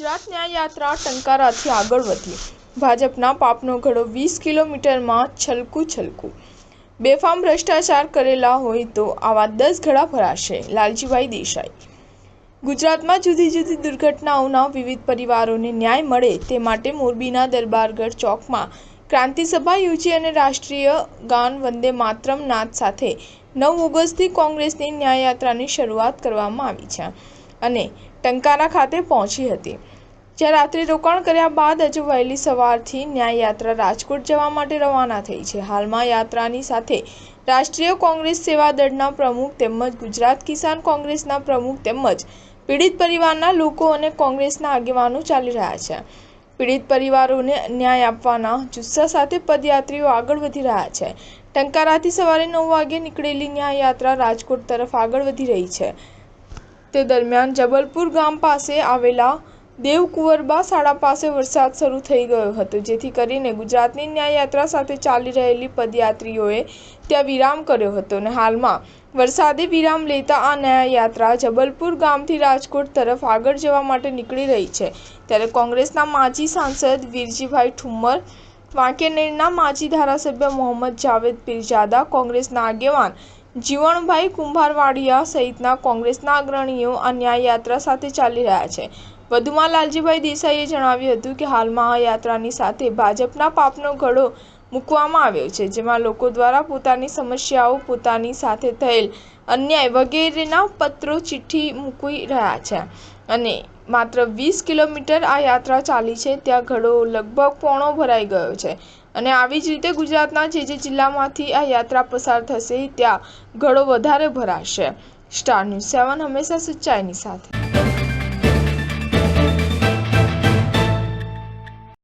ગુજરાત ન્યાય યાત્રા ટંકારાથી આગળ વધી. ભાજપના પાપનો ઘડો 20 કિલોમીટરમાં છલકું. બેફામ ભ્રષ્ટાચાર કરેલા હોય તો આવા 10 ઘડા ભરાશે. લાલજીભાઈ દેસાઈ. ગુજરાતમાં જુદી જુદી દુર્ઘટનાઓના વિવિધ પરિવારોને ન્યાય મળે તે માટે મોરબીના દરબારગઢ ચોકમાં ક્રાંતિ સભા યોજી અને રાષ્ટ્રીય ગાન વંદે માતરમ નાદ સાથે 9 ઓગસ્ટથી કોંગ્રેસની ન્યાય યાત્રાની શરૂઆત કરવામાં આવી છે અને ટંકારા ખાતે પહોંચી હતી, જ્યાં રાત્રિ રોકાણ કર્યા બાદ આજે વહેલી સવારથી ન્યાય યાત્રા રાજકોટ જવા માટે રવાના થઈ છે. હાલમાં યાત્રાની સાથે રાષ્ટ્રીય કોંગ્રેસ સેવા દળના પ્રમુખ તેમજ ગુજરાત કિસાન કોંગ્રેસના પ્રમુખ તેમજ પીડિત પરિવારના લોકો અને કોંગ્રેસના આગેવાનો ચાલી રહ્યા છે. પીડિત પરિવારોને ન્યાય આપવાના જુસ્સા સાથે પદયાત્રીઓ આગળ વધી રહ્યા છે. ટંકારાથી સવારે 9 વાગે નીકળેલી ન્યાય યાત્રા રાજકોટ તરફ આગળ વધી રહી છે. તે દરમિયાન જબલપુર ગામ પાસે આવેલા દેવકુંવરબા શાળા પાસે વરસાદ શરૂ થઈ ગયો હતો, જેથી કરીને ગુજરાતની ન્યાય યાત્રા સાથે ચાલી રહેલી પદયાત્રીઓએ ત્યાં વિરામ કર્યો હતો અને હાલમાં વરસાદે વિરામ લેતા આ ન્યાય યાત્રા જબલપુર ગામથી રાજકોટ તરફ આગળ જવા માટે નીકળી રહી છે. ત્યારે કોંગ્રેસના માજી સાંસદ વીરજીભાઈ ઠુમ્મર, વાંકાનેરના માજી ધારાસભ્ય મોહમ્મદ જાવેદ પીરજાદા, કોંગ્રેસના આગેવાન જીવણભાઈ કુંભારવાડિયા સહિતના કોંગ્રેસના અગ્રણીઓ આ ન્યાય યાત્રા સાથે ચાલી રહ્યા છે. વધુમાં લાલજીભાઈ દેસાઈએ જણાવ્યું હતું કે હાલમાં આ યાત્રાની સાથે ભાજપના પાપનો ઘડો મૂકવામાં આવ્યો છે, જેમાં લોકો દ્વારા પોતાની સમસ્યાઓ, પોતાની સાથે થયેલ અન્યાય વગેરેના પત્રો, ચિઠ્ઠી મૂકી રહ્યા છે અને માત્ર 20 કિલોમીટર આ યાત્રા ચાલી છે ત્યાં ઘડો લગભગ પોણો ભરાઈ ગયો છે અને આવી જ રીતે ગુજરાતના જે જિલ્લામાંથી આ યાત્રા પસાર થશે ત્યાં ઘડો વધારે ભરાશે. સ્ટાર ન્યૂઝ 7 હંમેશા સચ્ચાઈની સાથે.